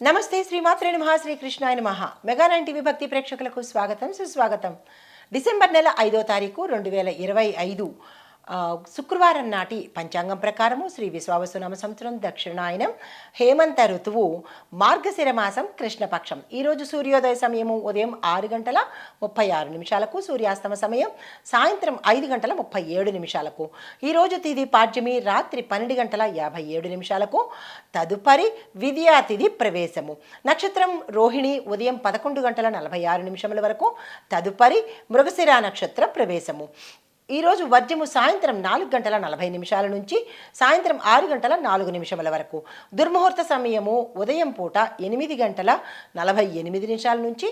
నమస్తే శ్రీమాత్రే నమః శ్రీకృష్ణాయ నమః. మెగా 9 టీవీ భక్తి ప్రేక్షకులకు స్వాగతం సుస్వాగతం. డిసెంబర్ నెల 5వ తారీఖు 2025 శుక్రవారం నాటి పంచాంగం ప్రకారము శ్రీ విశ్వావసునామ సంవత్సరం దక్షిణాయనం హేమంత ఋతువు మార్గశిర మాసం కృష్ణపక్షం. ఈరోజు సూర్యోదయ సమయము ఉదయం 6:36 సూర్యాస్తమ సమయం సాయంత్రం 5:37. ఈరోజు తిథి పాడ్యమి రాత్రి 12:57. తదుపరి విద్యా తిథి ప్రవేశము. నక్షత్రం రోహిణి ఉదయం 11:46 వరకు. తదుపరి మృగశిర నక్షత్ర ప్రవేశము. ఈరోజు వర్జము సాయంత్రం 4:40 నుంచి సాయంత్రం 6:04 వరకు. దుర్ముహూర్త సమయము ఉదయం పూట 8:48 నుంచి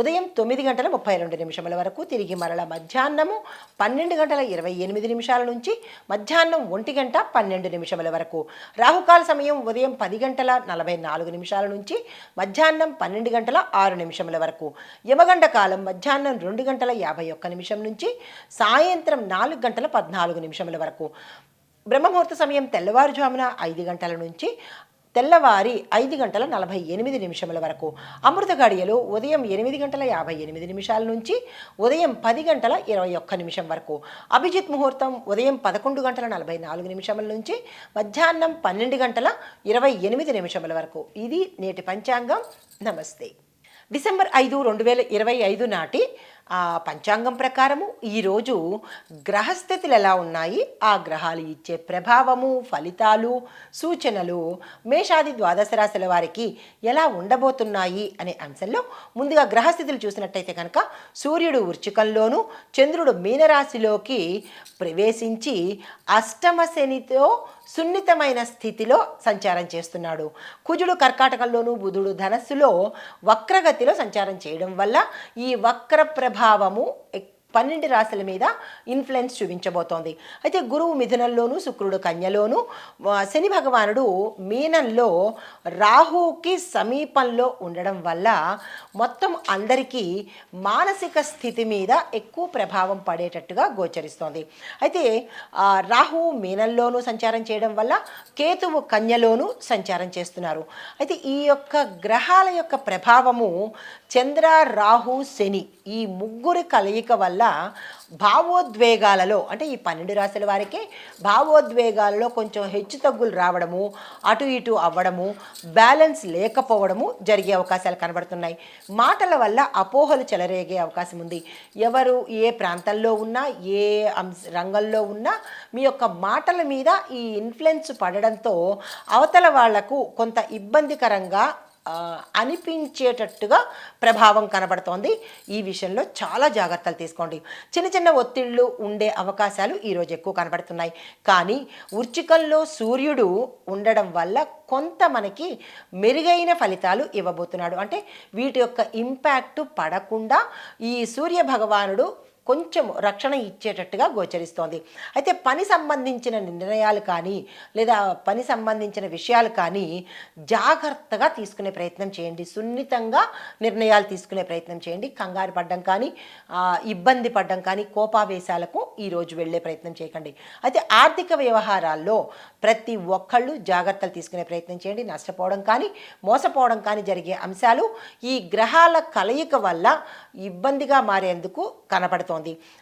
ఉదయం 9:32 వరకు. తిరిగి మరల మధ్యాహ్నము 12:28 నుంచి మధ్యాహ్నం 1:12 వరకు. రాహుకాల సమయం ఉదయం 10:44 నుంచి మధ్యాహ్నం 12:06 వరకు. యమగండ కాలం మధ్యాహ్నం 2:51 నుంచి సాయంత్రం 4:14 వరకు. బ్రహ్మముహూర్త సమయం తెల్లవారుజామున 5 గంటల నుంచి తెల్లవారి 5:48 వరకు. అమృత గడియలు ఉదయం 8:58 నుంచి ఉదయం 10:21 వరకు. అభిజిత్ ముహూర్తం ఉదయం 11:44 నుంచి మధ్యాహ్నం 12:28 వరకు. ఇది నేటి పంచాంగం. నమస్తే. డిసెంబర్ 5, 2025 నాటి పంచాంగం ప్రకారము ఈరోజు గ్రహస్థితులు ఎలా ఉన్నాయి, ఆ గ్రహాలు ఇచ్చే ప్రభావము, ఫలితాలు, సూచనలు మేషాది ద్వాదశ రాశుల వారికి ఎలా ఉండబోతున్నాయి అనే అంశంలో ముందుగా గ్రహస్థితులు చూసినట్టయితే కనుక సూర్యుడు వృశ్చికంలోను చంద్రుడు మీనరాశిలోకి ప్రవేశించి అష్టమ శనితో సున్నితమైన స్థితిలో సంచారం చేస్తున్నాడు. కుజుడు కర్కాటకంలోను బుధుడు ధనస్సులో వక్రగతిలో సంచారం చేయడం వల్ల ఈ వక్ర ప్రభావము 12 రాశుల మీద ఇన్ఫ్లుయెన్స్ చూపించబోతోంది. అయితే గురువు మిథునంలోను శుక్రుడు కన్యలోను శని భగవానుడు మీనంలో రాహుకి సమీపంలో ఉండడం వల్ల మొత్తం అందరికీ మానసిక స్థితి మీద ఎక్కువ ప్రభావం పడేటట్టుగా గోచరిస్తోంది. అయితే రాహు మీనంలోనూ సంచారం చేయడం వల్ల కేతువు కన్యలోనూ సంచారం చేస్తున్నారు. అయితే ఈ యొక్క గ్రహాల యొక్క ప్రభావము చంద్ర రాహు శని ఈ ముగ్గురి కలయిక వల్ల భావోద్వేగాలలో అంటే ఈ 12 రాశుల వారికి భావోద్వేగాలలో కొంచెం హెచ్చు తగ్గులు రావడము, అటు ఇటు అవ్వడము, బ్యాలెన్స్ లేకపోవడము జరిగే అవకాశాలు కనబడుతున్నాయి. మాటల వల్ల అపోహలు చెలరేగే అవకాశం ఉంది. ఎవరు ఏ ప్రాంతంలో ఉన్నా, ఏ రంగంలో ఉన్నా మీ యొక్క మాటల మీద ఈ ఇన్ఫ్లుయెన్స్ పడడంతో అవతల వాళ్లకు కొంత ఇబ్బందికరంగా అనిపించేటట్టుగా ప్రభావం కనబడుతోంది. ఈ విషయంలో చాలా జాగ్రత్తలు తీసుకోండి. చిన్న చిన్న ఒత్తిళ్ళు ఉండే అవకాశాలు ఈరోజు ఎక్కువ కనబడుతున్నాయి. కానీ వృశ్చికంలో సూర్యుడు ఉండడం వల్ల కొంత మనకి మెరుగైన ఫలితాలు ఇవ్వబోతున్నాడు. అంటే వీటి యొక్క ఇంపాక్ట్ పడకుండా ఈ సూర్య భగవానుడు కొంచెం రక్షణ ఇచ్చేటట్టుగా గోచరిస్తోంది. అయితే పని సంబంధించిన నిర్ణయాలు కానీ లేదా పని సంబంధించిన విషయాలు కానీ జాగ్రత్తగా తీసుకునే ప్రయత్నం చేయండి. సున్నితంగా నిర్ణయాలు తీసుకునే ప్రయత్నం చేయండి. కంగారు పడ్డం కానీ ఇబ్బంది పడ్డం కానీ కోపావేశాలకు ఈరోజు వెళ్ళే ప్రయత్నం చేయకండి. అయితే ఆర్థిక వ్యవహారాల్లో ప్రతి ఒక్కళ్ళు జాగ్రత్తలు తీసుకునే ప్రయత్నం చేయండి. నష్టపోవడం కానీ మోసపోవడం కానీ జరిగే అంశాలు ఈ గ్రహాల కలయిక వల్ల ఇబ్బందిగా మారేందుకు కనపడుతోంది.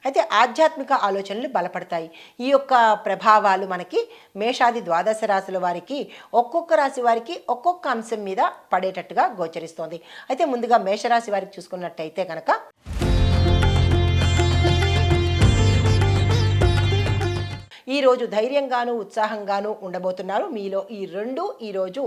అయితే ఆధ్యాత్మిక ఆలోచనలు బలపడతాయి. ఈ యొక్క ప్రభావాలు మనకి మేషాది ద్వాదశ రాశుల వారికి ఒక్కొక్క రాశి వారికి ఒక్కొక్క అంశం మీద పడేటట్టుగా గోచరిస్తోంది. అయితే ముందుగా మేషరాశి వారికి చూసుకున్నట్టయితే కనుక ఈరోజు ధైర్యంగాను ఉత్సాహంగాను ఉండబోతున్నారు. మీలో ఈ రెండు ఈరోజు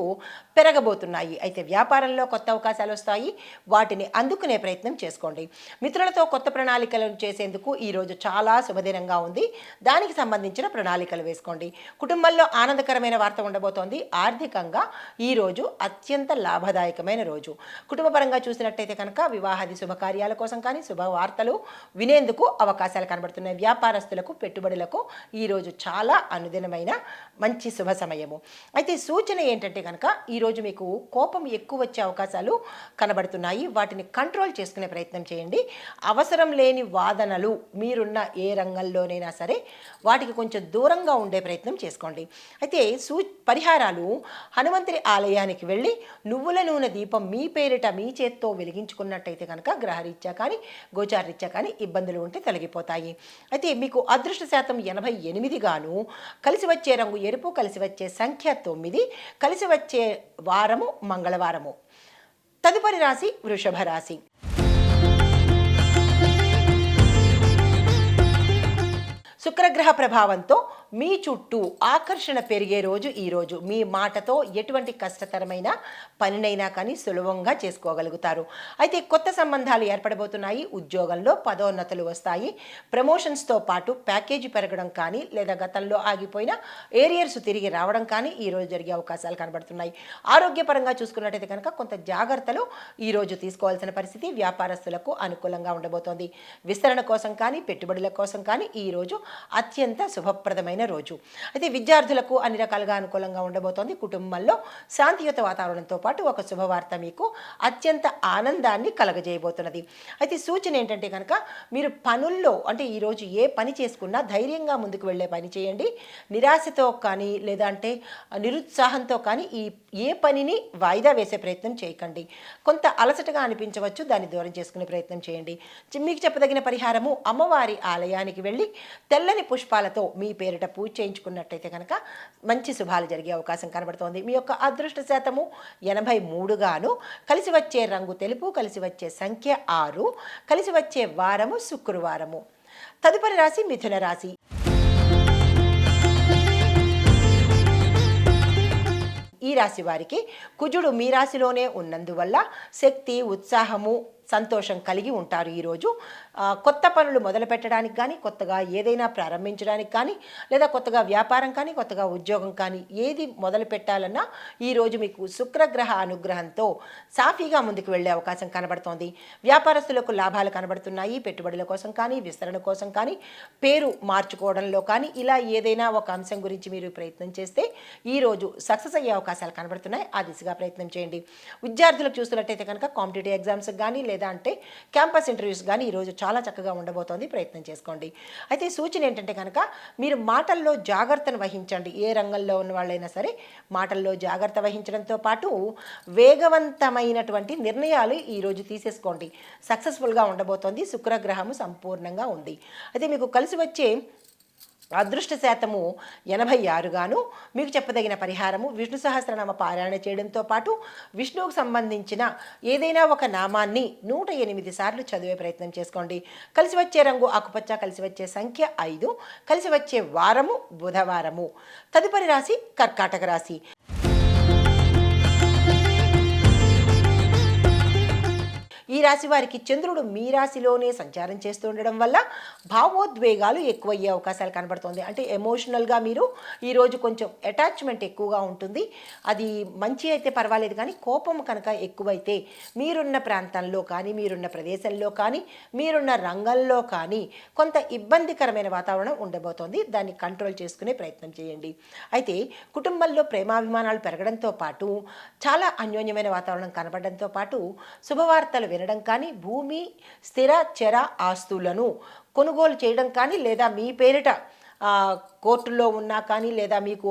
పెరగబోతున్నాయి. అయితే వ్యాపారంలో కొత్త అవకాశాలు వస్తాయి. వాటిని అందుకునే ప్రయత్నం చేసుకోండి. మిత్రులతో కొత్త ప్రణాళికలు చేసేందుకు ఈరోజు చాలా శుభదినంగా ఉంది. దానికి సంబంధించిన ప్రణాళికలు వేసుకోండి. కుటుంబంలో ఆనందకరమైన వార్త ఉండబోతోంది. ఆర్థికంగా ఈరోజు అత్యంత లాభదాయకమైన రోజు. కుటుంబపరంగా చూసినట్టయితే కనుక వివాహాది శుభకార్యాల కోసం కానీ శుభవార్తలు వినేందుకు అవకాశాలు కనబడుతున్నాయి. వ్యాపారస్తులకు పెట్టుబడులకు ఈరోజు చాలా అనుదినమైన మంచి శుభ సమయము. అయితే సూచన ఏంటంటే కనుక ఈరోజు మీకు కోపం ఎక్కువ వచ్చే అవకాశాలు కనబడుతున్నాయి. వాటిని కంట్రోల్ చేసుకునే ప్రయత్నం చేయండి. అవసరం లేని వాదనలు మీరున్న ఏ రంగంలోనైనా సరే వాటికి కొంచెం దూరంగా ఉండే ప్రయత్నం చేసుకోండి. అయితే పరిహారాలు హనుమంతుడి ఆలయానికి వెళ్ళి నువ్వుల నూనె దీపం మీ పేరిట మీ చేత్తో వెలిగించుకున్నట్టయితే కనుక గ్రహరీత్యా కానీ గోచారరీత్యా కానీ ఇబ్బందులు ఉంటే తొలగిపోతాయి. అయితే మీకు అదృష్ట శాతం 88 గాను, కలిసి వచ్చే రంగు ఎరుపు, కలిసి వచ్చే సంఖ్య 9, కలిసి వచ్చే వారము మంగళవారము. తదుపరి రాశి వృషభ రాశి. శుక్రగ్రహ ప్రభావంతో మీ చుట్టూ ఆకర్షణ పెరిగే రోజు ఈరోజు. మీ మాటతో ఎటువంటి కష్టతరమైన పనినైనా కానీ సులభంగా చేసుకోగలుగుతారు. అయితే కొత్త సంబంధాలు ఏర్పడబోతున్నాయి. ఉద్యోగంలో పదోన్నతులు వస్తాయి. ప్రమోషన్స్తో పాటు ప్యాకేజీ పెరగడం కానీ లేదా గతంలో ఆగిపోయిన ఏరియర్స్ తిరిగి రావడం కానీ ఈరోజు జరిగే అవకాశాలు కనబడుతున్నాయి. ఆరోగ్యపరంగా చూసుకున్నట్టయితే కనుక కొంత జాగ్రత్తలు ఈరోజు తీసుకోవాల్సిన పరిస్థితి వ్యాపారస్తులకు అనుకూలంగా ఉండబోతోంది. విస్తరణ కోసం కానీ పెట్టుబడుల కోసం కానీ ఈరోజు అత్యంత శుభప్రదమైన రోజు. అయితే విద్యార్థులకు అన్ని రకాలుగా అనుకూలంగా ఉండబోతోంది. కుటుంబంలో శాంతియుత వాతావరణంతో పాటు ఒక శుభవార్త మీకు అత్యంత ఆనందాన్ని కలగజేయబోతున్నది. అయితే సూచన ఏంటంటే కనుక మీరు పనుల్లో అంటే ఈరోజు ఏ పని చేసుకున్నా ధైర్యంగా ముందుకు వెళ్ళే పని చేయండి. నిరాశతో కానీ లేదా అంటే నిరుత్సాహంతో కానీ ఏ పనిని వాయిదా వేసే ప్రయత్నం చేయకండి. కొంత అలసటగా అనిపించవచ్చు, దాన్ని దూరం చేసుకునే ప్రయత్నం చేయండి. మీకు చెప్పదగిన పరిహారము అమ్మవారి ఆలయానికి వెళ్ళి తెల్లని పుష్పాలతో మీ పేరిట పూజ చేయించుకున్నట్టయితే కనుక మంచి శుభాలు జరిగే అవకాశం కనబడుతోంది. మీ యొక్క అదృష్ట శాతము 83 గాను, కలిసి వచ్చే రంగు తెలుపు, కలిసి వచ్చే సంఖ్య 6, కలిసి వచ్చే వారము శుక్రవారము. తదుపరి రాశి మిథున రాశి. ఈ రాశి వారికి కుజుడు మీ రాశిలోనే ఉన్నందువల్ల శక్తి, ఉత్సాహము, సంతోషం కలిగి ఉంటారు. ఈరోజు కొత్త పనులు మొదలు పెట్టడానికి కానీ, కొత్తగా ఏదైనా ప్రారంభించడానికి కానీ, లేదా కొత్తగా వ్యాపారం కానీ, కొత్తగా ఉద్యోగం కానీ ఏది మొదలు పెట్టాలన్నా ఈరోజు మీకు శుక్రగ్రహ అనుగ్రహంతో సాఫీగా ముందుకు వెళ్ళే అవకాశం కనబడుతోంది. వ్యాపారస్తులకు లాభాలు కనబడుతున్నాయి. పెట్టుబడుల కోసం కానీ, విస్తరణ కోసం కానీ, పేరు మార్చుకోవడంలో కానీ ఇలా ఏదైనా ఒక అంశం గురించి మీరు ప్రయత్నం చేస్తే ఈరోజు సక్సెస్ అయ్యే అవకాశాలు కనబడుతున్నాయి. ఆ దిశగా ప్రయత్నం చేయండి. విద్యార్థులకు చూస్తున్నట్టయితే కనుక కాంపిటేటివ్ ఎగ్జామ్స్కి కానీ లేదా అంటే క్యాంపస్ ఇంటర్వ్యూస్ కానీ ఈరోజు చాలా చక్కగా ఉండబోతోంది. ప్రయత్నం చేసుకోండి. అయితే సూచన ఏంటంటే కనుక మీరు మాటల్లో జాగ్రత్తను వహించండి. ఏ రంగంలో ఉన్న వాళ్ళైనా సరే మాటల్లో జాగ్రత్త వహించడంతో పాటు వేగవంతమైనటువంటి నిర్ణయాలు ఈరోజు తీసేసుకోండి. సక్సెస్ఫుల్గా ఉండబోతోంది. శుక్రగ్రహము సంపూర్ణంగా ఉంది. అయితే మీకు కలిసి వచ్చే అదృష్ట శాతము 86 గాను, మీకు చెప్పదగిన పరిహారము విష్ణు సహస్రనామ పారాయణ చేయడంతో పాటు విష్ణువుకు సంబంధించిన ఏదైనా ఒక నామాన్ని 108 సార్లు చదివే ప్రయత్నం చేసుకోండి. కలిసి వచ్చే రంగు ఆకుపచ్చ, కలిసి వచ్చే సంఖ్య 5, కలిసి వచ్చే వారము బుధవారము. తదుపరి రాశి కర్కాటక రాశి. ఈ రాశి వారికి చంద్రుడు మీ రాశిలోనే సంచారం చేస్తూ ఉండడం వల్ల భావోద్వేగాలు ఎక్కువయ్యే అవకాశాలు కనబడుతుంది. అంటే ఎమోషనల్గా మీరు ఈరోజు కొంచెం అటాచ్మెంట్ ఎక్కువగా ఉంటుంది. అది మంచి అయితే పర్వాలేదు, కానీ కోపం కనుక ఎక్కువైతే మీరున్న ప్రాంతంలో కానీ, మీరున్న ప్రదేశంలో కానీ, మీరున్న రంగంలో కానీ కొంత ఇబ్బందికరమైన వాతావరణం ఉండబోతోంది. దాన్ని కంట్రోల్ చేసుకునే ప్రయత్నం చేయండి. అయితే కుటుంబంలో ప్రేమాభిమానాలు పెరగడంతో పాటు చాలా అన్యోన్యమైన వాతావరణం కనబడడంతో పాటు శుభవార్తలు వినడం కానీ, భూమి, స్థిర చర ఆస్తులను కొనుగోలు చేయడం కానీ, లేదా మీ పేరిట కోర్టులో ఉన్నా కానీ, లేదా మీకు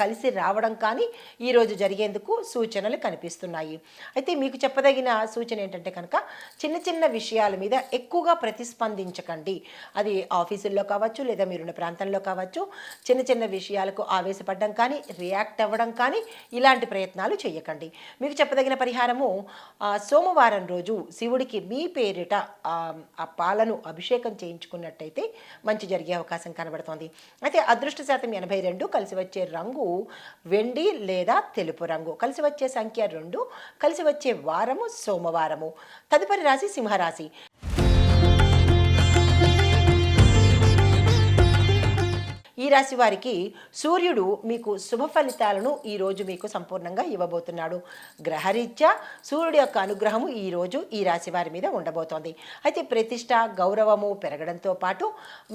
కలిసి రావడం కానీ ఈరోజు జరిగేందుకు సూచనలు కనిపిస్తున్నాయి. అయితే మీకు చెప్పదగిన సూచన ఏంటంటే కనుక చిన్న చిన్న విషయాల మీద ఎక్కువగా ప్రతిస్పందించకండి. అది ఆఫీసుల్లో కావచ్చు, లేదా మీరున్న ప్రాంతంలో కావచ్చు. చిన్న చిన్న విషయాలకు ఆవేశపడడం కానీ, రియాక్ట్ అవ్వడం కానీ ఇలాంటి ప్రయత్నాలు చేయకండి. మీకు చెప్పదగిన పరిహారము సోమవారం రోజు శివుడికి మీ పేరిట ఆ పాలను అభిషేకం చేయించుకున్నట్టయితే మంచి జరిగే అవకాశం కనబడుతుంది. అయితే అదృష్ట శాతం 82, కలిసి వచ్చే రంగు వెండి లేదా తెలుపు రంగు, కలిసి వచ్చే సంఖ్య 2, కలిసి వచ్చే వారము సోమవారము. తదుపరి రాశి సింహరాశి. ఈ ఈ రాశి వారికి సూర్యుడు మీకు శుభ ఫలితాలను ఈరోజు మీకు సంపూర్ణంగా ఇవ్వబోతున్నాడు. గ్రహరీత్యా సూర్యుడి యొక్క అనుగ్రహము ఈరోజు ఈ రాశి వారి మీద ఉండబోతోంది. అయితే ప్రతిష్ట గౌరవము పెరగడంతో పాటు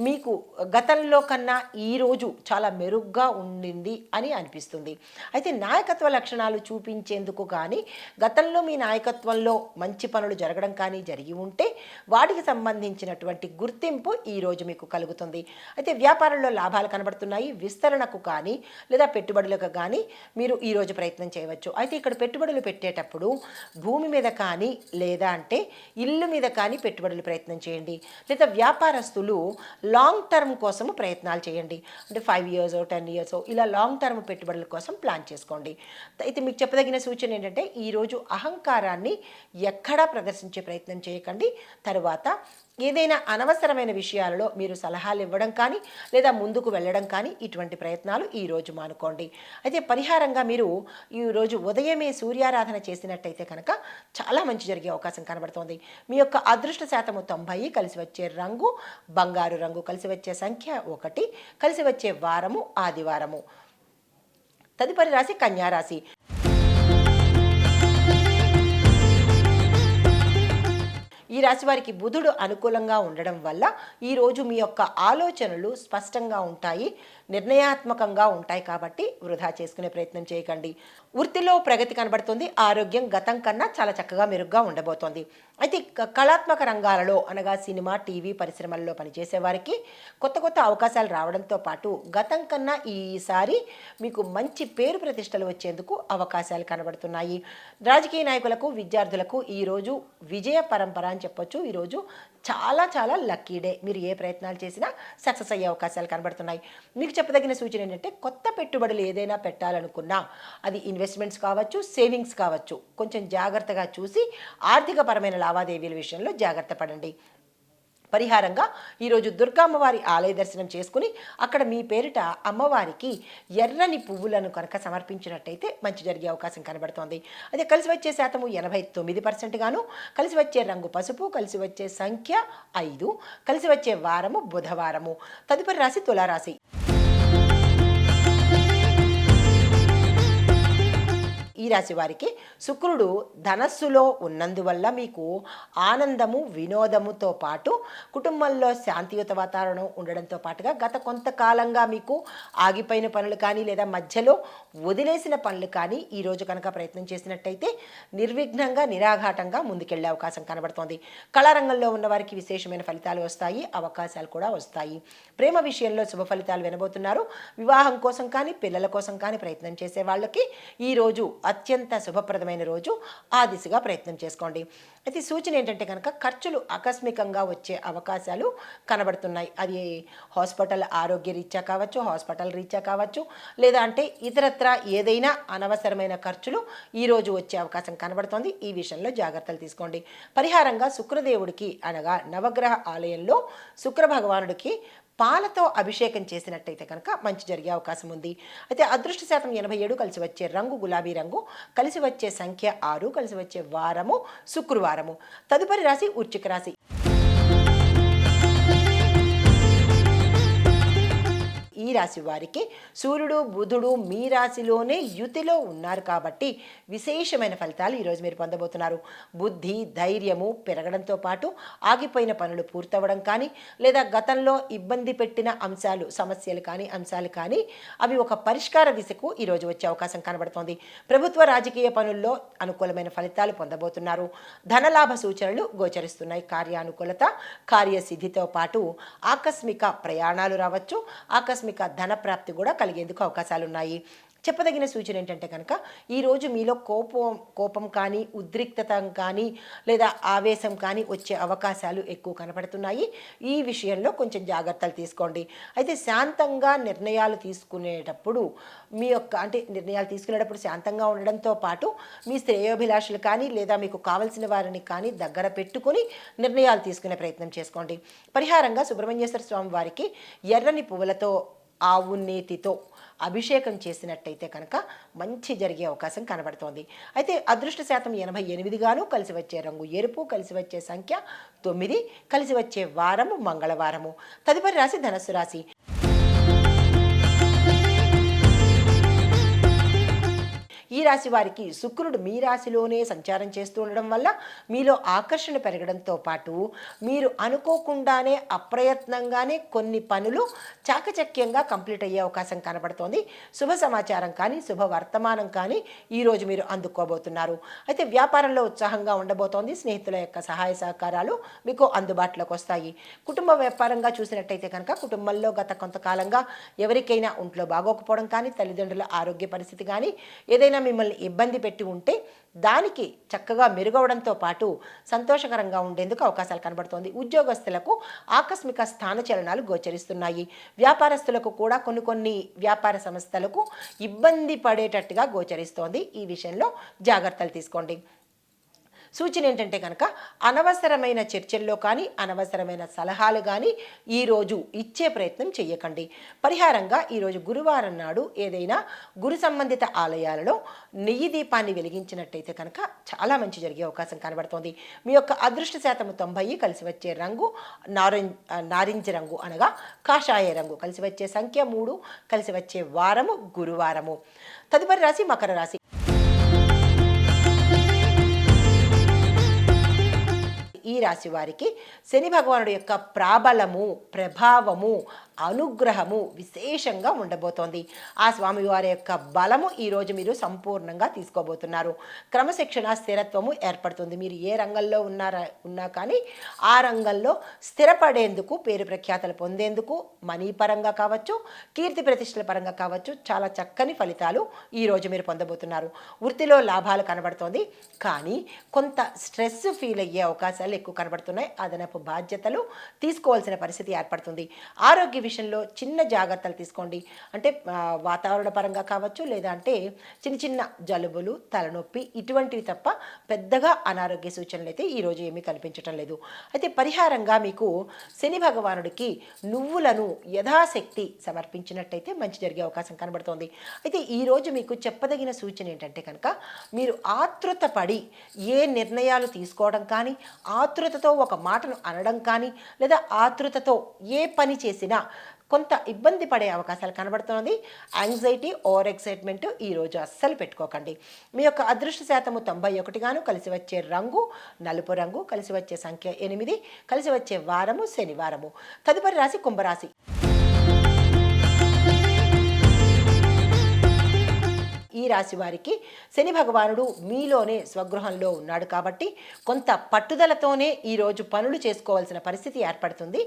మీకు గతంలో కన్నా ఈరోజు చాలా మెరుగ్గా ఉండింది అని అనిపిస్తుంది. అయితే నాయకత్వ లక్షణాలు చూపించేందుకు కానీ గతంలో మీ నాయకత్వంలో మంచి పనులు జరగడం కానీ జరిగి ఉంటే వాటికి సంబంధించినటువంటి గుర్తింపు ఈరోజు మీకు కలుగుతుంది. అయితే వ్యాపారంలో లాభాలు కనబడుతున్నాయి. విస్తరణకు కానీ లేదా పెట్టుబడులకు కానీ మీరు ఈరోజు ప్రయత్నం చేయవచ్చు. అయితే ఇక్కడ పెట్టుబడులు పెట్టేటప్పుడు భూమి మీద కానీ లేదా అంటే ఇల్లు మీద కానీ పెట్టుబడులు ప్రయత్నం చేయండి. లేదా వ్యాపారస్తులు లాంగ్ టర్మ్ కోసం ప్రయత్నాలు చేయండి. అంటే 5 years 10 years ఇలా లాంగ్ టర్మ్ పెట్టుబడుల కోసం ప్లాన్ చేసుకోండి. అయితే మీకు చెప్పదగిన సూచన ఏంటంటే ఈరోజు అహంకారాన్ని ఎక్కడా ప్రదర్శించే ప్రయత్నం చేయకండి. తరువాత ఏదైనా అనవసరమైన విషయాలలో మీరు సలహాలు ఇవ్వడం కానీ లేదా ముందుకు వెళ్ళడం కానీ ఇటువంటి ప్రయత్నాలు ఈరోజు మానుకోండి. అయితే పరిహారంగా మీరు ఈరోజు ఉదయమే సూర్యారాధన చేసినట్టయితే కనుక చాలా మంచి జరిగే అవకాశం కనబడుతోంది. మీ యొక్క అదృష్ట శాతము 90, కలిసి వచ్చే రంగు బంగారు రంగు, కలిసి వచ్చే సంఖ్య 1, కలిసి వచ్చే వారము ఆదివారము. తదుపరి రాశి కన్యా రాశి. ఈ రాశి వారికి బుధుడు అనుకూలంగా ఉండడం వల్ల ఈరోజు మీ యొక్క ఆలోచనలు స్పష్టంగా ఉంటాయి, నిర్ణయాత్మకంగా ఉంటాయి. కాబట్టి వృధా చేసుకునే ప్రయత్నం చేయకండి. వృత్తిలో ప్రగతి కనబడుతుంది. ఆరోగ్యం గతం కన్నా చాలా చక్కగా మెరుగ్గా ఉండబోతోంది. అయితే కళాత్మక రంగాలలో అనగా సినిమా టీవీ పరిశ్రమల్లో పనిచేసే వారికి కొత్త కొత్త అవకాశాలు రావడంతో పాటు గతం కన్నా ఈసారి మీకు మంచి పేరు ప్రతిష్టలు వచ్చేందుకు అవకాశాలు కనబడుతున్నాయి. రాజకీయ నాయకులకు విద్యార్థులకు ఈరోజు విజయ పరంపర అని చెప్పొచ్చు. ఈరోజు చాలా చాలా లక్కీ డే. మీరు ఏ ప్రయత్నాలు చేసినా సక్సెస్ అయ్యే అవకాశాలు కనబడుతున్నాయి. మీకు చెప్పదగిన సూచన ఏంటంటే కొత్త పెట్టుబడులు ఏదైనా పెట్టాలనుకున్నా అది ఇన్వెస్ట్మెంట్స్ కావచ్చు, సేవింగ్స్ కావచ్చు, కొంచెం జాగ్రత్తగా చూసి ఆర్థికపరమైన లావాదేవీల విషయంలో జాగ్రత్త పడండి. పరిహారంగా ఈరోజు దుర్గామ్మవారి ఆలయ దర్శనం చేసుకుని అక్కడ మీ పేరిట అమ్మవారికి ఎర్రని పువ్వులను కనుక సమర్పించినట్టయితే మంచి జరిగే అవకాశం కనబడుతోంది. అదే కలిసి వచ్చే శాతము 89% గాను, కలిసి వచ్చే రంగు పసుపు, కలిసి వచ్చే సంఖ్య 5, కలిసి వచ్చే వారము బుధవారము. తదుపరి రాశి తులారాశి. ఈ రాశి వారికి శుక్రుడు ధనస్సులో ఉన్నందువల్ల మీకు ఆనందము వినోదముతో పాటు కుటుంబంలో శాంతియుత వాతావరణం ఉండడంతో పాటుగా గత కొంతకాలంగా మీకు ఆగిపోయిన పనులు కానీ లేదా మధ్యలో వదిలేసిన పనులు కానీ ఈరోజు కనుక ప్రయత్నం చేసినట్టయితే నిర్విఘ్నంగా నిరాఘాటంగా ముందుకెళ్లే అవకాశం కనబడుతోంది. కళారంగంలో ఉన్న వారికి విశేషమైన ఫలితాలు వస్తాయి, అవకాశాలు కూడా వస్తాయి. ప్రేమ విషయంలో శుభ ఫలితాలు వినబోతున్నారు. వివాహం కోసం కానీ పిల్లల కోసం కానీ ప్రయత్నం చేసే వాళ్ళకి ఈరోజు అత్యంత శుభప్రదమైన రోజు. ఆ దిశగా ప్రయత్నం చేసుకోండి. అయితే సూచన ఏంటంటే కనుక ఖర్చులు ఆకస్మికంగా వచ్చే అవకాశాలు కనబడుతున్నాయి. అది హాస్పిటల్ ఆరోగ్య రీత్యా కావచ్చు, హాస్పిటల్ రీత్యా కావచ్చు, లేదా అంటే ఇతరత్ర ఏదైనా అనవసరమైన ఖర్చులు ఈరోజు వచ్చే అవకాశం కనబడుతోంది. ఈ విషయంలో జాగ్రత్తలు తీసుకోండి. పరిహారంగా శుక్రదేవుడికి అనగా నవగ్రహ ఆలయంలో శుక్ర భగవానుడికి పాలతో అభిషేకం చేసినట్టయితే కనుక మంచి జరిగే అవకాశం ఉంది. అయితే అదృష్ట శాతం 87, కలిసి వచ్చే రంగు గులాబీ రంగు, కలిసి వచ్చే సంఖ్య 6, కలిసి వచ్చే వారము శుక్రవారము. తదుపరి రాశి వృశ్చిక రాశి. ఈ రాశి వారికి సూర్యుడు బుధుడు మీ రాశిలోనే యుతిలో ఉన్నారు కాబట్టి విశేషమైన ఫలితాలు ఈరోజు మీరు పొందబోతున్నారు. బుద్ధి ధైర్యము పెరగడంతో పాటు ఆగిపోయిన పనులు పూర్తవడం కానీ లేదా గతంలో ఇబ్బంది పెట్టిన సమస్యలు కానీ అవి ఒక పరిష్కార దిశకు ఈరోజు వచ్చే అవకాశం కనబడుతోంది. ప్రభుత్వ రాజకీయ పనుల్లో అనుకూలమైన ఫలితాలు పొందబోతున్నారు. ధనలాభ సూచనలు గోచరిస్తున్నాయి. కార్యానుకూలత కార్యసిద్ధితో పాటు ఆకస్మిక ప్రయాణాలు రావచ్చు, ఆకస్మిక ధన ప్రాప్తి కూడా కలిగేందుకు అవకాశాలు ఉన్నాయి. చెప్పదగిన సూచన ఏంటంటే కనుక ఈరోజు మీలో కోపం కానీ ఉద్రిక్తత కానీ లేదా ఆవేశం కానీ వచ్చే అవకాశాలు ఎక్కువ కనపడుతున్నాయి. ఈ విషయంలో కొంచెం జాగ్రత్తలు తీసుకోండి. అయితే శాంతంగా నిర్ణయాలు తీసుకునేటప్పుడు నిర్ణయాలు తీసుకునేటప్పుడు శాంతంగా ఉండడంతో పాటు మీ శ్రేయోభిలాషులు కానీ లేదా మీకు కావలసిన వారిని కానీ దగ్గర పెట్టుకుని నిర్ణయాలు తీసుకునే ప్రయత్నం చేసుకోండి. పరిహారంగా సుబ్రహ్మణ్యేశ్వర స్వామి వారికి ఎర్రని పువ్వులతో ఆవు నేతితో అభిషేకం చేసినట్టయితే కనుక మంచి జరిగే అవకాశం కనబడుతోంది. అయితే అదృష్ట శాతం 88 గాను, కలిసి వచ్చే రంగు ఎరుపు, కలిసి వచ్చే సంఖ్య 9, కలిసి వచ్చే వారము మంగళవారము. తదుపరి రాశి ధనస్సు రాశి. రాశి వారికి శుక్రుడు మీ రాశిలోనే సంచారం చేస్తూ ఉండడం వల్ల మీలో ఆకర్షణ పెరగడంతో పాటు మీరు అనుకోకుండానే అప్రయత్నంగానే కొన్ని పనులు చాకచక్యంగా కంప్లీట్ అయ్యే అవకాశం కనబడుతోంది. శుభ సమాచారం కానీ శుభ వర్తమానం కానీ ఈరోజు మీరు అందుకోబోతున్నారు. అయితే వ్యాపారంలో ఉత్సాహంగా ఉండబోతోంది. స్నేహితుల యొక్క సహాయ సహకారాలు మీకు అందుబాటులోకి వస్తాయి. కుటుంబ వ్యాపారంగా చూసినట్టయితే కనుక కుటుంబంలో గత కొంతకాలంగా ఎవరికైనా ఒంట్లో బాగోకపోవడం కానీ, తల్లిదండ్రుల ఆరోగ్య పరిస్థితి కానీ ఏదైనా మిమ్మల్ని ఇబ్బంది పెట్టి ఉంటే దానికి చక్కగా మెరుగవడంతో పాటు సంతోషకరంగా ఉండేందుకు అవకాశాలు కనబడుతోంది. ఉద్యోగస్తులకు ఆకస్మిక స్థానచలనాలు గోచరిస్తున్నాయి. వ్యాపారస్తులకు కూడా కొన్ని వ్యాపార సంస్థలకు ఇబ్బంది పడేటట్టుగా గోచరిస్తోంది. ఈ విషయంలో జాగ్రత్తలు తీసుకోండి. సూచన ఏంటంటే కనుక అనవసరమైన చర్చల్లో కానీ అనవసరమైన సలహాలు కానీ ఈరోజు ఇచ్చే ప్రయత్నం చేయకండి. పరిహారంగా ఈరోజు గురువారం నాడు ఏదైనా గురు సంబంధిత ఆలయాలలో నెయ్యి దీపాన్ని వెలిగించినట్టయితే కనుక చాలా మంచి జరిగే అవకాశం కనబడుతోంది. మీ యొక్క అదృష్ట శాతం 90, కలిసి వచ్చే రంగు నారింజ రంగు అనగా కాషాయ రంగు, కలిసి వచ్చే సంఖ్య 3, కలిసి వచ్చే వారము గురువారము. తదుపరి రాశి మకర రాశి. ఈ రాశి వారికి శని భగవానుడి యొక్క ప్రాబలము, ప్రభావము, అనుగ్రహము విశేషంగా ఉండబోతోంది. ఆ స్వామివారి యొక్క బలము ఈరోజు మీరు సంపూర్ణంగా తీసుకోబోతున్నారు. క్రమశిక్షణ, స్థిరత్వము ఏర్పడుతుంది. మీరు ఏ రంగంలో ఉన్నా కానీ ఆ రంగంలో స్థిరపడేందుకు, పేరు ప్రఖ్యాతలు పొందేందుకు మనీ పరంగా కావచ్చు, కీర్తి ప్రతిష్టల పరంగా కావచ్చు చాలా చక్కని ఫలితాలు ఈరోజు మీరు పొందబోతున్నారు. వృత్తిలో లాభాలు కనబడుతోంది, కానీ కొంత స్ట్రెస్ ఫీల్ అయ్యే అవకాశాలు ఎక్కువ కనబడుతున్నాయి. అదనపు బాధ్యతలు తీసుకోవాల్సిన పరిస్థితి ఏర్పడుతుంది. ఆరోగ్య విషయంలో చిన్న జాగ్రత్తలు తీసుకోండి. అంటే వాతావరణ పరంగా కావచ్చు, లేదా అంటే చిన్న చిన్న జలుబులు, తలనొప్పి ఇటువంటివి తప్ప పెద్దగా అనారోగ్య సూచనలు అయితే ఈరోజు ఏమీ కనిపించటం లేదు. అయితే పరిహారంగా మీకు శని భగవానుడికి నువ్వులను యథాశక్తి సమర్పించినట్టయితే మంచి జరిగే అవకాశం కనబడుతోంది. అయితే ఈరోజు మీకు చెప్పదగిన సూచన ఏంటంటే కనుక మీరు ఆతృత పడి ఏ నిర్ణయాలు తీసుకోవడం కానీ, ఆతృతతో ఒక మాటను అనడం కానీ, లేదా ఆతృతతో ఏ పని చేసినా కొంత ఇబ్బంది పడే అవకాశాలు కనబడుతున్నది. యాంగ్జైటీ, ఓవర్ ఎక్సైట్మెంట్ ఈరోజు అస్సలు పెట్టుకోకండి. మీ యొక్క అదృష్ట శాతము 91 గాను, కలిసి వచ్చే రంగు నలుపు రంగు, కలిసి వచ్చే సంఖ్య 8, కలిసి వచ్చే వారము శనివారము. తదుపరి రాశి కుంభరాశి. ఈ రాశి వారికి శని భగవానుడు మీలోనే స్వగృహంలో ఉన్నాడు కాబట్టి కొంత పట్టుదలతోనే ఈరోజు పనులు చేసుకోవాల్సిన పరిస్థితి ఏర్పడుతుంది.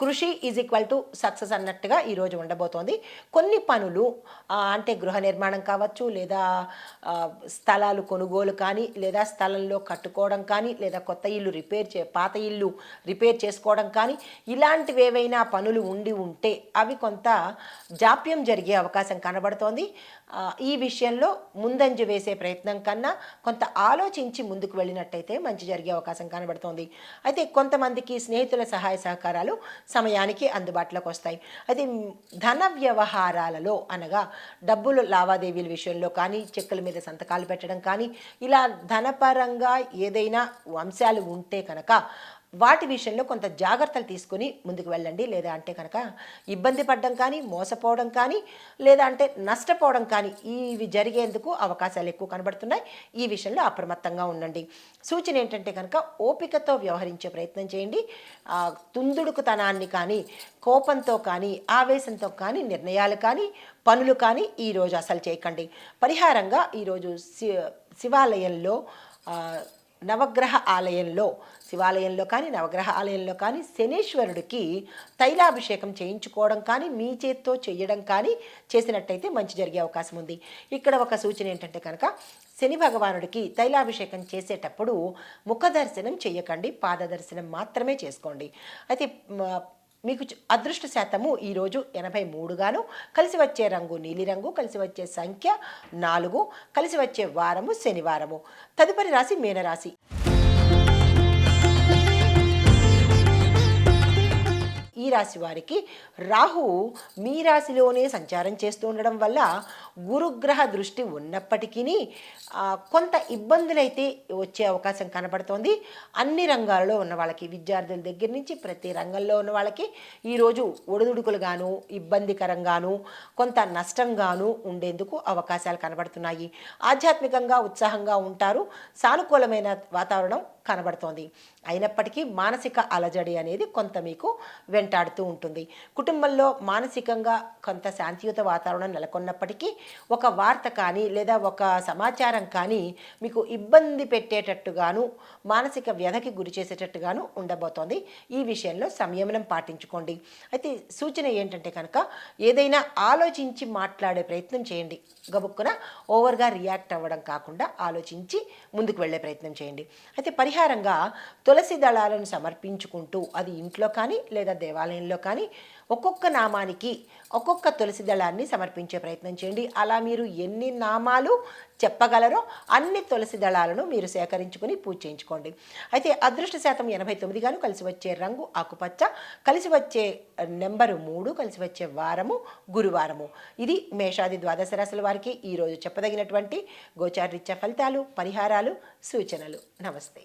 కృషి ఈజ్ ఈక్వల్ టు సక్సెస్ అన్నట్టుగా ఈరోజు ఉండబోతోంది. కొన్ని పనులు అంటే గృహ నిర్మాణం కావచ్చు, లేదా స్థలాలు కొనుగోలు కానీ, లేదా స్థలంలో కట్టుకోవడం కానీ, లేదా కొత్త ఇల్లు పాత ఇల్లు రిపేర్ చేసుకోవడం కానీ, ఇలాంటివి ఏవైనా పనులు ఉంటే అవి కొంత జాప్యం జరిగే అవకాశం కనబడుతోంది. ఈ విషయంలో ముందంజ వేసే ప్రయత్నం కన్నా కొంత ఆలోచించి ముందుకు వెళ్ళినట్టయితే మంచి జరిగే అవకాశం కనబడుతోంది. అయితే కొంతమందికి స్నేహితుల సహాయ సహకారాలు సమయానికి అందుబాటులోకి వస్తాయి. అయితే ధన వ్యవహారాలలో అనగా డబ్బులు లావాదేవీల విషయంలో కానీ, చెక్కుల మీద సంతకాలు పెట్టడం కానీ, ఇలా ధనపరంగా ఏదైనా అంశాలు ఉంటే కనుక వాటి విషయంలో కొంత జాగ్రత్తలు తీసుకుని ముందుకు వెళ్ళండి. లేదా అంటే కనుక ఇబ్బంది పడడం కానీ, మోసపోవడం కానీ, లేదా అంటే నష్టపోవడం కానీ ఇవి జరిగేందుకు అవకాశాలు ఎక్కువ కనబడుతున్నాయి. ఈ విషయంలో అప్రమత్తంగా ఉండండి. సూచన ఏంటంటే కనుక ఓపికతో వ్యవహరించే ప్రయత్నం చేయండి. తుందుడుకుతనాన్ని కానీ, కోపంతో కానీ, ఆవేశంతో కానీ నిర్ణయాలు కానీ, పనులు కానీ ఈరోజు అసలు చేయకండి. పరిహారంగా ఈరోజు శివాలయంలో నవగ్రహ ఆలయంలో, శివాలయంలో కానీ నవగ్రహ ఆలయంలో కానీ శనీశ్వరుడికి తైలాభిషేకం చేయించుకోవడం కానీ, మీ చేత్తో చేయడం కానీ చేసినట్టయితే మంచి జరిగే అవకాశం ఉంది. ఇక్కడ ఒక సూచన ఏంటంటే కనుక శని భగవానుడికి తైలాభిషేకం చేసేటప్పుడు ముఖ దర్శనం చేయకండి, పాద దర్శనం మాత్రమే చేసుకోండి. అయితే మీకు అదృష్ట శాతము ఈరోజు 83 గాను, కలిసి వచ్చే రంగు నీలిరంగు, కలిసి వచ్చే సంఖ్య 4, కలిసి వచ్చే వారము శనివారము. తదుపరి రాశి మీనరాశి. ఈ రాశి వారికి రాహు మీ రాశిలోనే సంచారం చేస్తూ ఉండడం వల్ల గురుగ్రహ దృష్టి ఉన్నప్పటికీ కొంత ఇబ్బందులైతే వచ్చే అవకాశం కనబడుతోంది. అన్ని రంగాలలో ఉన్న వాళ్ళకి, విద్యార్థుల దగ్గర నుంచి ప్రతి రంగంలో ఉన్న వాళ్ళకి ఈరోజు ఒడిదుడుకులుగాను, ఇబ్బందికరంగాను, కొంత నష్టంగాను ఉండేందుకు అవకాశాలు కనబడుతున్నాయి. ఆధ్యాత్మికంగా ఉత్సాహంగా ఉంటారు. సానుకూలమైన వాతావరణం కనబడుతోంది. అయినప్పటికీ మానసిక అలజడి అనేది కొంత మీకు వెంటాడుతూ ఉంటుంది. కుటుంబంలో మానసికంగా కొంత శాంతియుత వాతావరణం నెలకొన్నప్పటికీ ఒక వార్త కానీ లేదా ఒక సమాచారం కానీ మీకు ఇబ్బంది పెట్టేటట్టుగాను, మానసిక వ్యధకి గురి చేసేటట్టుగాను ఉండబోతోంది. ఈ విషయంలో సంయమనం పాటించుకోండి. అయితే సూచన ఏంటంటే కనుక ఏదైనా ఆలోచించి మాట్లాడే ప్రయత్నం చేయండి. గబుక్కున ఓవర్గా రియాక్ట్ అవ్వడం కాకుండా ఆలోచించి ముందుకు వెళ్ళే ప్రయత్నం చేయండి. అయితే పరిహారంగా తులసి దళాలను సమర్పించుకుంటూ, అది ఇంట్లో కానీ లేదా దేవాలయంలో కానీ ఒక్కొక్క నామానికి ఒక్కొక్క తులసి దళాన్ని సమర్పించే ప్రయత్నం చేయండి. అలా మీరు ఎన్ని నామాలు చెప్పగలరో అన్ని తులసి దళాలను మీరు సేకరించుకుని పూజ చేయించుకోండి. అయితే అదృష్ట శాతం 89గాను, కలిసి వచ్చే రంగు ఆకుపచ్చ, కలిసి వచ్చే నెంబరు 3, కలిసి వచ్చే వారము గురువారము. ఇది మేషాది ద్వాదశ రాశుల వారికి ఈరోజు చెప్పదగినటువంటి గోచారరీత్యా ఫలితాలు, పరిహారాలు, సూచనలు. నమస్తే.